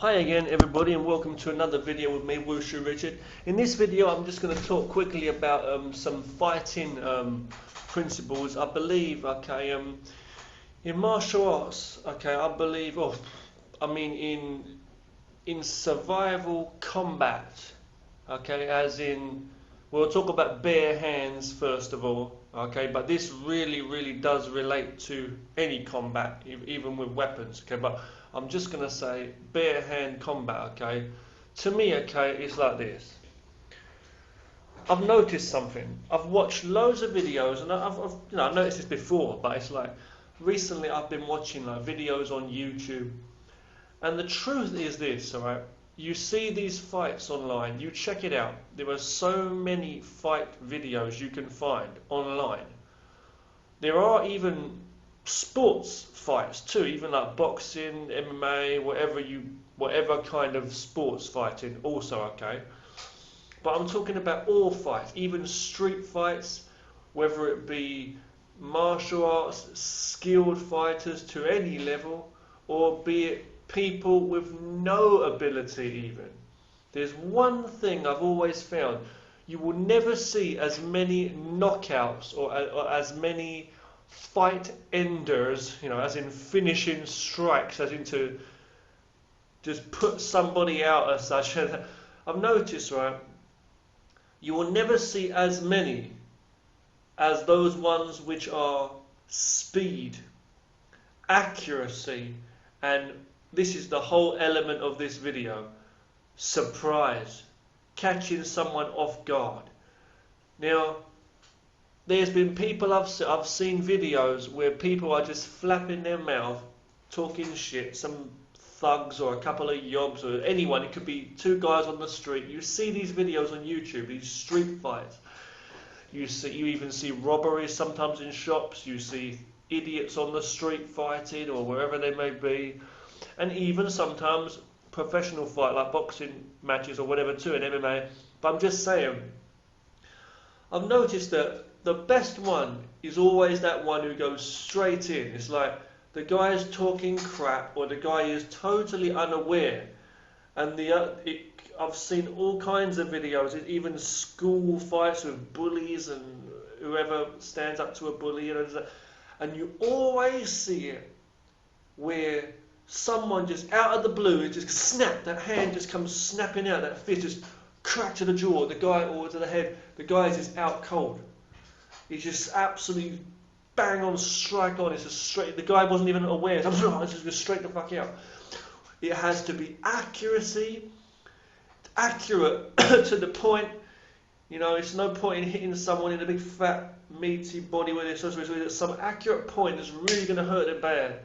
Hi again everybody, and welcome to another video with me, Wushu Richard. In this video I'm just going to talk quickly about some fighting principles. I believe, in martial arts, I believe, in survival combat, as in, we'll talk about bare hands first of all, but this really does relate to any combat, even with weapons, but I'm just going to say bare hand combat, to me, it's like this. I've noticed something. I've watched loads of videos, and I've noticed this before, but it's like recently I've been watching like videos on YouTube, and the truth is this, alright? You see these fights online, you check it out. There are so many fight videos you can find online. There are even sports fights too, even like boxing, MMA, whatever kind of sports fighting also, But I'm talking about all fights, even street fights, whether it be martial arts, skilled fighters to any level, or be it people with no ability even. There's one thing I've always found. You will never see as many knockouts or as many fight enders, as in finishing strikes, as in to just put somebody out as such. I've noticed, right, you will never see as many as those ones which are speed, accuracy, and this is the whole element of this video, surprise, catching someone off guard. Now, there's been people I've seen videos where people are just flapping their mouth, talking shit, some thugs or a couple of yobs or anyone, it could be two guys on the street. You see these videos on YouTube, these street fights. You even see robberies sometimes in shops, you see idiots on the street fighting or wherever they may be, and even sometimes professional fight like boxing matches or whatever too in MMA. But I'm just saying, I've noticed that the best one is always that one who goes straight in. It's like the guy is talking crap or the guy is totally unaware. And I've seen all kinds of videos, even school fights with bullies and whoever stands up to a bully. And you always see it where someone just out of the blue, it just snap, that hand just comes snapping out, that fist just crack to the jaw, the guy, or to the head, the guy is just out cold. He's just absolutely bang on, strike on. It's just straight. The guy wasn't even aware. It's just go straight the fuck out. It has to be accuracy, accurate to the point. It's no point in hitting someone in a big fat meaty body where there's some accurate point that's really going to hurt them bad.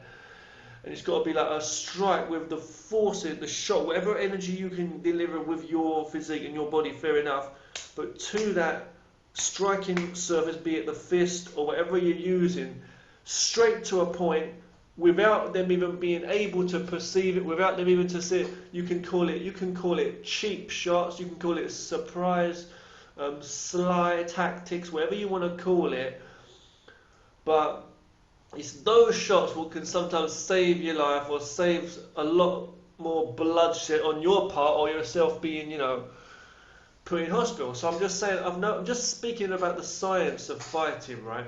And it's got to be like a strike with the force, the shot, whatever energy you can deliver with your physique and your body, fair enough. But to that striking surface, be it the fist or whatever you're using, straight to a point without them even being able to perceive it, without them even to see it. You can call it cheap shots, you can call it surprise, sly tactics, whatever you want to call it. But it's those shots what can sometimes save your life or save a lot more bloodshed on your part or yourself being, put in hospital. So I'm just saying, I'm just speaking about the science of fighting, right?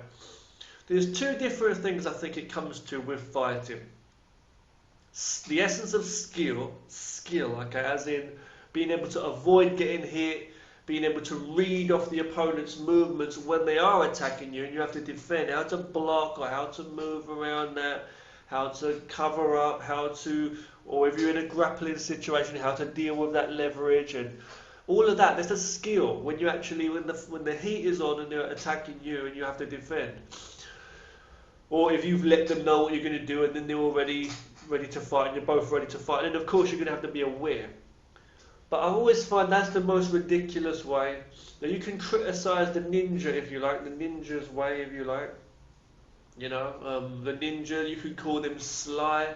There's two different things I think it comes to with fighting. The essence of skill, as in being able to avoid getting hit, being able to read off the opponent's movements when they are attacking you and you have to defend, how to block or how to move around that, how to cover up, or if you're in a grappling situation, how to deal with that leverage and all of that. There's a skill when you actually, when the heat is on and they're attacking you and you have to defend. Or if you've let them know what you're going to do and then they're already ready to fight and you're both ready to fight. And of course you're going to have to be aware. But I always find that's the most ridiculous way. Now you can criticise the ninja if you like, the ninja's way if you like. The ninja, you can call them sly,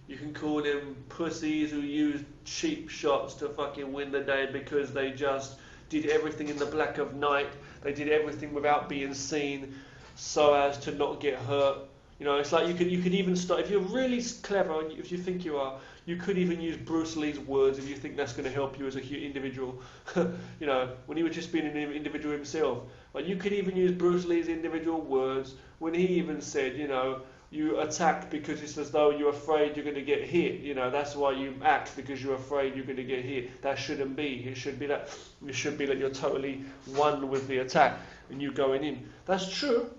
you can call them pussies who use cheap shots to fucking win the day because they just did everything in the black of night. They did everything without being seen so as to not get hurt. It's like you could even start, if you're really clever, and if you think you are, You could even use Bruce Lee's words if you think that's going to help you as an individual. You know, when he was just being an individual himself. But you could even use Bruce Lee's individual words when he even said, you know, you attack because it's as though you're afraid you're going to get hit. You know, that's why you act, because you're afraid you're going to get hit. That shouldn't be. It should be that you're totally one with the attack and you going in. That's true.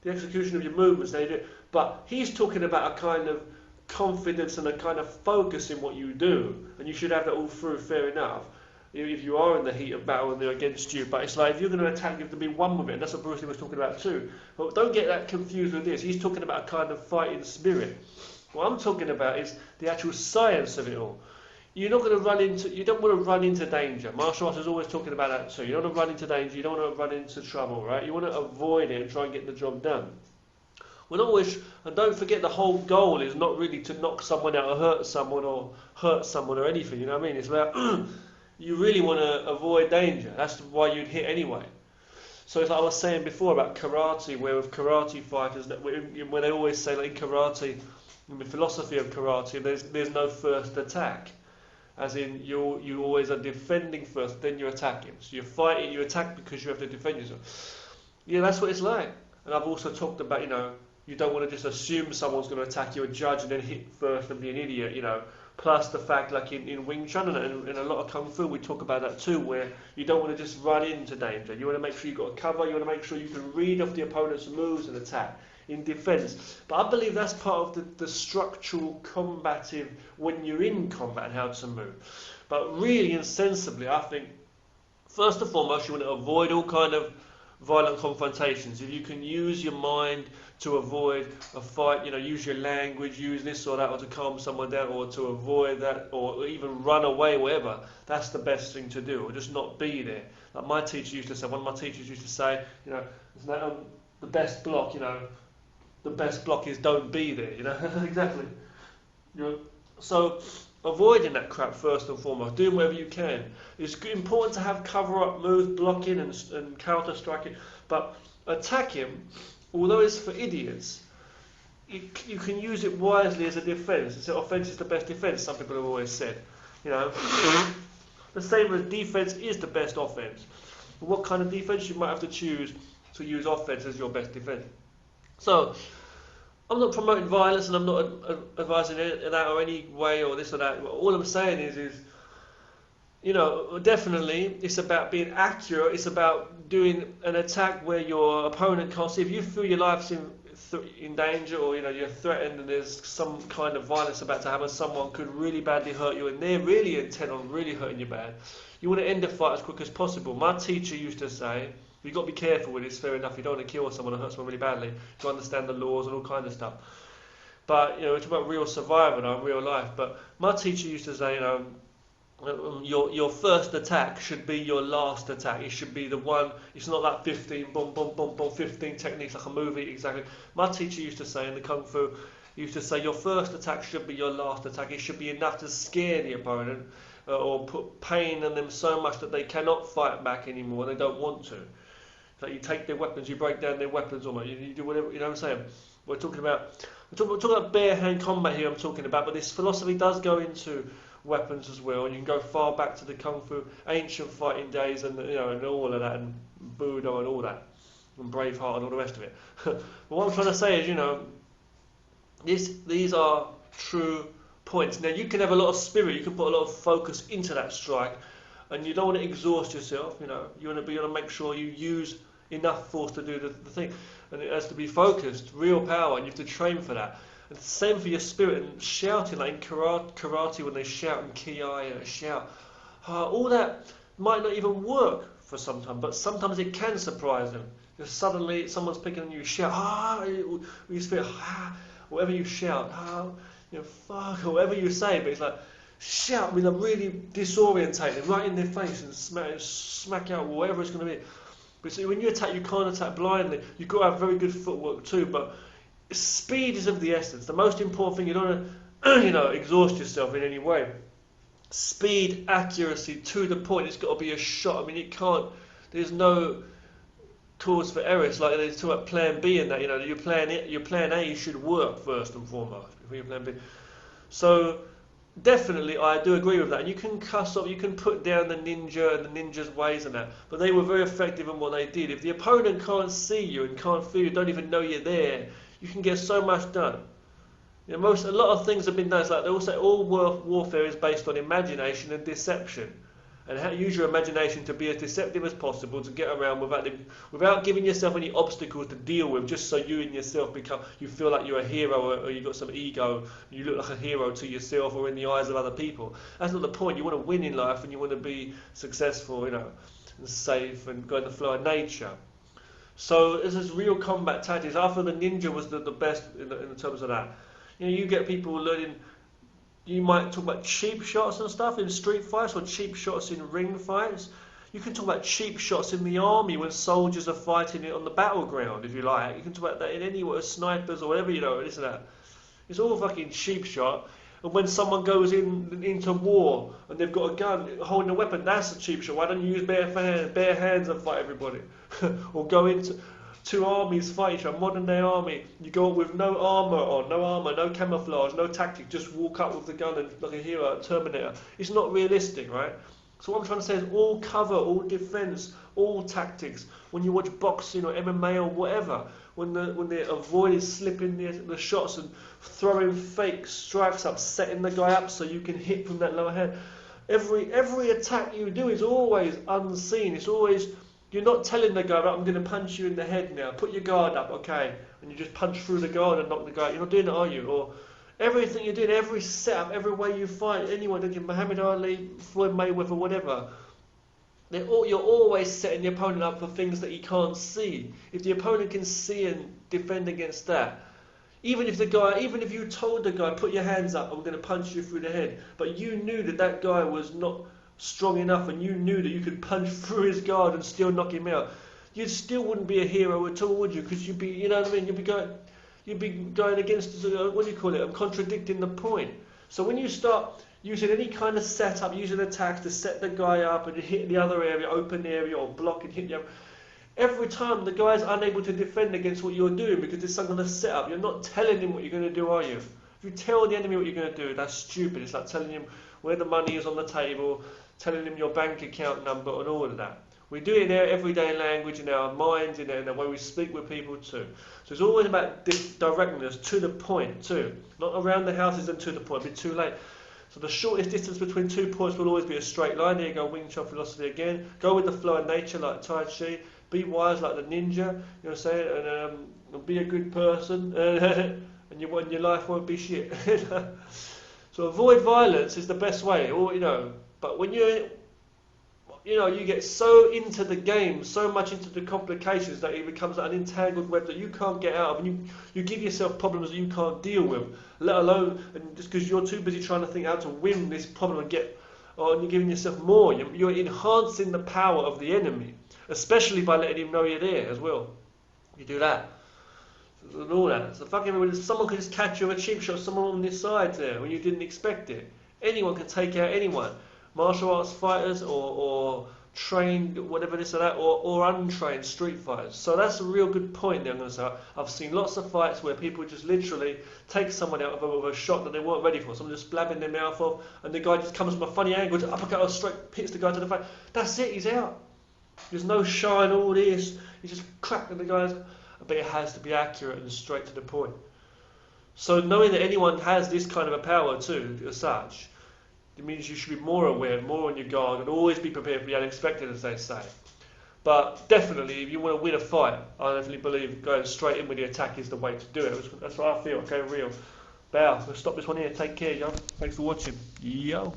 The execution of your movements, they do. But he's talking about a kind of confidence and a kind of focus in what you do, and you should have that all through. Fair enough. If you are in the heat of battle and they're against you, but it's like if you're going to attack, you have to be one with it, and that's what Bruce Lee was talking about too. But don't get that confused with this. He's talking about a kind of fighting spirit. What I'm talking about is the actual science of it all. You're not going to run into, you don't want to run into danger. Martial arts is always talking about that too. You don't want to run into danger, you don't want to run into trouble, right? You want to avoid it and try and get the job done. We're not always, and don't forget the whole goal is not really to knock someone out or hurt someone or anything, you know what I mean? It's about, you really want to avoid danger. That's why you'd hit anyway. So it's like I was saying before about karate, where with karate fighters, that where they always say, like in karate, in the philosophy of karate, there's no first attack. As in, you always are defending first, then you're attacking. So you're fighting, you attack because you have to defend yourself. Yeah, that's what it's like. And I've also talked about, you know, you don't want to just assume someone's going to attack you and judge and then hit first and be an idiot, you know. Plus the fact, like in Wing Chun and in a lot of Kung Fu, we talk about that too, where you don't want to just run into danger. You want to make sure you've got a cover, you want to make sure you can read off the opponent's moves and attack in defence. But I believe that's part of the structural combative when you're in combat and how to move. But really and sensibly, I think, first and foremost, you want to avoid all kind of violent confrontations. If you can use your mind to avoid a fight, you know, use your language, use this or that, or to calm someone down, or to avoid that, or even run away, whatever, that's the best thing to do, or just not be there. Like my teacher used to say, one of my teachers used to say, you know, the best block, you know, the best block is don't be there, you know. Exactly. You know, so avoiding that crap first and foremost, doing whatever you can. It's important to have cover-up moves, blocking and counter-striking, but attacking, although it's for idiots, you can use it wisely as a defence. It's offence is the best defence, some people have always said. You know, the same as defence is the best offence. What kind of defence? You might have to choose to use offence as your best defence. So, I'm not promoting violence and I'm not advising that or any way or this or that. All I'm saying is, you know, definitely it's about being accurate. It's about doing an attack where your opponent can't see. If you feel your life's in danger, or you know you're threatened and there's some kind of violence about to happen, someone could really badly hurt you and they're really intent on really hurting you bad, you want to end the fight as quick as possible. My teacher used to say, you've got to be careful with this, fair enough, you don't want to kill someone or hurt someone really badly, to understand the laws and all kinds of stuff. But, you know, it's about real survival now, real life. But my teacher used to say, you know, your first attack should be your last attack. It should be the one, it's not that 15, boom, boom, boom, boom, 15 techniques like a movie, exactly. My teacher used to say in the Kung Fu, he used to say your first attack should be your last attack. It should be enough to scare the opponent or put pain in them so much that they cannot fight back anymore, they don't want to. Like you take their weapons, you break down their weapons almost, you do whatever, you know what I'm saying? We're talking about bare hand combat here, I'm talking about, but this philosophy does go into weapons as well, and you can go far back to the Kung Fu ancient fighting days and, you know, and all of that, and Buddha and all that, and Braveheart and all the rest of it. But what I'm trying to say is, you know, these are true points. Now you can have a lot of spirit, you can put a lot of focus into that strike, and you don't want to exhaust yourself, you know, you want to make sure you use enough force to do the thing, and it has to be focused, real power, and you have to train for that. And the same for your spirit and shouting, like in karate when they shout and ki and shout, all that might not even work for some time, but sometimes it can surprise them. If suddenly someone's picking on you, shout, you feel, whatever you shout, you know, fuck, or whatever you say, but it's like, shout with a really disorientated, right in their face, and smack out whatever it's going to be. But see, when you attack, you can't attack blindly. You've got to have very good footwork too, but speed is of the essence. The most important thing, you don't want to, you know, exhaust yourself in any way. Speed, accuracy, to the point. It's got to be a shot. I mean, it can't. There's no cause for error. It's like there's talk about plan B in that. You know, your plan A should work first and foremost before your plan B. So definitely, I do agree with that. And you can cuss off, you can put down the ninja and the ninja's ways and that, but they were very effective in what they did. If the opponent can't see you and can't feel you, don't even know you're there, you can get so much done. You know, a lot of things have been done. It's like they all say all warfare is based on imagination and deception. And how use your imagination to be as deceptive as possible to get around without giving yourself any obstacles to deal with, just so you and yourself you feel like you're a hero, or you've got some ego, you look like a hero to yourself or in the eyes of other people. That's not the point. You want to win in life and you want to be successful, you know, and safe and go in the flow of nature. So this is real combat tactics. I feel the ninja was the best in terms of that. You know, you get people learning. You might talk about cheap shots and stuff in street fights, or cheap shots in ring fights. You can talk about cheap shots in the army when soldiers are fighting it on the battleground, if you like. You can talk about that in anywhere, snipers or whatever, you know, this and that. It's all fucking cheap shot. And when someone goes into war and they've got a gun, holding a weapon, that's a cheap shot. Why don't you use bare hands and fight everybody? Or go into two armies fight each other, modern day army. You go up with no armour, no camouflage, no tactic, just walk up with the gun and like a hero, a Terminator. It's not realistic, right? So what I'm trying to say is all cover, all defence, all tactics. When you watch boxing or MMA or whatever, when they avoid slipping the shots and throwing fake strikes up, setting the guy up so you can hit from that lower hand. Every attack you do is always unseen. It's always, you're not telling the guy, right, I'm going to punch you in the head now. Put your guard up, okay? And you just punch through the guard and knock the guy out. You're not doing it, are you? Or everything you're doing, every setup, every way you fight, anyone, Muhammad Ali, Floyd Mayweather, whatever, you're always setting the opponent up for things that he can't see. If the opponent can see and defend against that, even if you told the guy, put your hands up, I'm going to punch you through the head, but you knew that guy was not strong enough, and you knew that you could punch through his guard and still knock him out, you still wouldn't be a hero at all, would you? Because you'd be, you know what I mean, you'd be going against, what do you call it, contradicting the point. So when you start using any kind of setup, using attacks to set the guy up and hit the other area, open area, or block and hit the other, every time the guy's unable to defend against what you're doing because there's some kind of setup. You're not telling him what you're going to do, are you? If you tell the enemy what you're going to do, that's stupid. It's like telling him where the money is on the table, telling him your bank account number and all of that. We do it in our everyday language, in our minds, in the way we speak with people too. So it's always about directness, to the point too. Not around the houses and to the point, it'll be too late. So the shortest distance between 2 points will always be a straight line. There you go, Wing Chun philosophy again. Go with the flow of nature like Tai Chi. Be wise like the ninja, you know what I'm saying? And be a good person, and your life won't be shit. So avoid violence is the best way, or you know. But when you get so into the game, so much into the complications that it becomes an entangled web that you can't get out of, and you give yourself problems that you can't deal with, let alone, and just because you're too busy trying to think how to win this problem and and you're giving yourself more. You're enhancing the power of the enemy, especially by letting him know you're there as well. You do that. And all that. So fucking someone could just catch you with a cheap shot, someone on this side there when you didn't expect it. Anyone can take out anyone. Martial arts fighters or trained, whatever this or that, or untrained street fighters. So that's a real good point there, I'm going to say. I've seen lots of fights where people just literally take someone out with a shot that they weren't ready for. Someone just blabbing their mouth off, and the guy just comes from a funny angle, uppercut or straight, hits the guy to the face. That's it, he's out. There's no shine, all this. He's just cracking the guys. But it has to be accurate and straight to the point. So knowing that anyone has this kind of a power too, as such, it means you should be more aware, more on your guard, and always be prepared for the unexpected, as they say. But definitely, if you want to win a fight, I definitely believe going straight in with the attack is the way to do it. That's what I feel. Okay, real. Bow. Let's stop this one here. Take care, yo. Thanks for watching. Yo.